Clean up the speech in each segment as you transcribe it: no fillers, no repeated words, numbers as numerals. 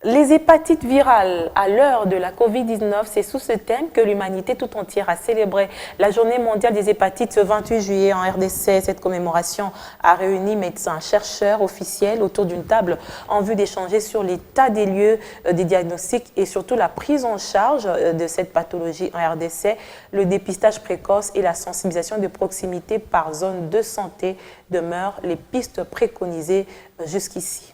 Les hépatites virales à l'heure de la Covid-19, c'est sous ce thème que l'humanité tout entière a célébré la journée mondiale des hépatites ce 28 juillet en RDC. Cette commémoration a réuni médecins, chercheurs, officiels autour d'une table en vue d'échanger sur l'état des lieux des diagnostics et surtout la prise en charge de cette pathologie en RDC, le dépistage précoce et la sensibilisation de proximité par zone de santé demeurent les pistes préconisées jusqu'ici.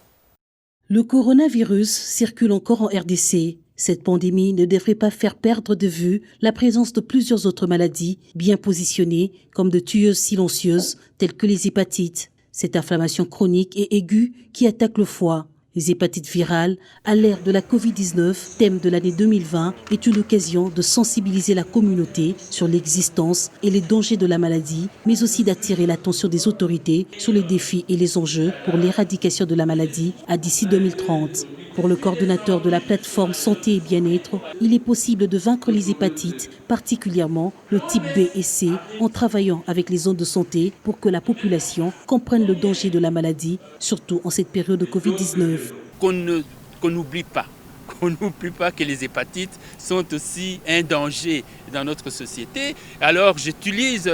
Le coronavirus circule encore en RDC. Cette pandémie ne devrait pas faire perdre de vue la présence de plusieurs autres maladies bien positionnées comme de tueuses silencieuses telles que les hépatites. Cette inflammation chronique et aiguë qui attaque le foie. Les hépatites virales, à l'ère de la Covid-19, thème de l'année 2020, est une occasion de sensibiliser la communauté sur l'existence et les dangers de la maladie, mais aussi d'attirer l'attention des autorités sur les défis et les enjeux pour l'éradication de la maladie à d'ici 2030. Pour le coordonnateur de la plateforme Santé et Bien-être, il est possible de vaincre les hépatites, particulièrement le type B et C, en travaillant avec les zones de santé pour que la population comprenne le danger de la maladie, surtout en cette période de Covid-19. Qu'on n'oublie pas que les hépatites sont aussi un danger dans notre société. Alors j'utilise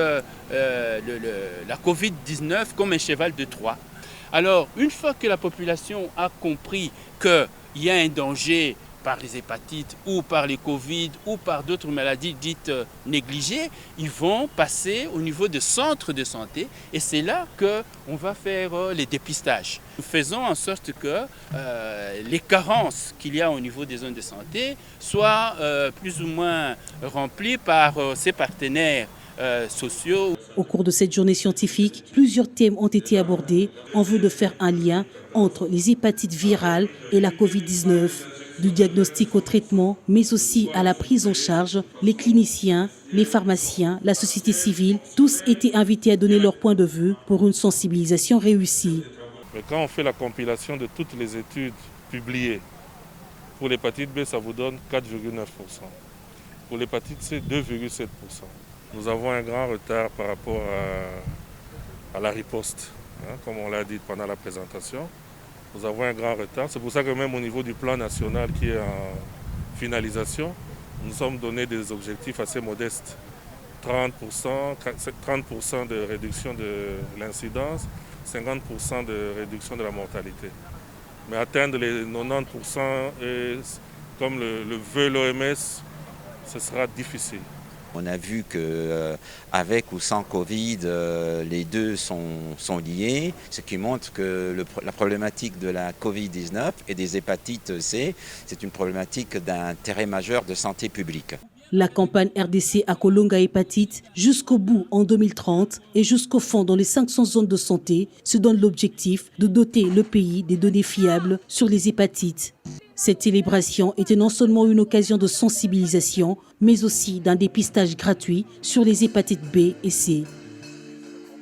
la Covid-19 comme un cheval de Troie. Alors, une fois que la population a compris qu'il y a un danger par les hépatites ou par les Covid ou par d'autres maladies dites négligées, ils vont passer au niveau des centres de santé et c'est là qu'on va faire les dépistages. Nous faisons en sorte que les carences qu'il y a au niveau des zones de santé soient plus ou moins remplies par ces partenaires sociaux. Au cours de cette journée scientifique, plusieurs thèmes ont été abordés en vue de faire un lien entre les hépatites virales et la Covid-19. Du diagnostic au traitement, mais aussi à la prise en charge, les cliniciens, les pharmaciens, la société civile, tous étaient invités à donner leur point de vue pour une sensibilisation réussie. Mais quand on fait la compilation de toutes les études publiées, pour l'hépatite B, ça vous donne 4,9%. Pour l'hépatite C, 2,7%. Nous avons un grand retard par rapport à la riposte, comme on l'a dit pendant la présentation. Nous avons un grand retard. C'est pour ça que même au niveau du plan national qui est en finalisation, nous sommes donnés des objectifs assez modestes. 30% de réduction de l'incidence, 50% de réduction de la mortalité. Mais atteindre les 90%, comme le veut l'OMS, ce sera difficile. On a vu qu'avec ou sans Covid, les deux sont liés, ce qui montre que la problématique de la Covid-19 et des hépatites C, c'est une problématique d'intérêt majeur de santé publique. La campagne RDC Akolonga Hépatite, jusqu'au bout en 2030 et jusqu'au fond dans les 500 zones de santé, se donne l'objectif de doter le pays des données fiables sur les hépatites. Cette célébration était non seulement une occasion de sensibilisation, mais aussi d'un dépistage gratuit sur les hépatites B et C.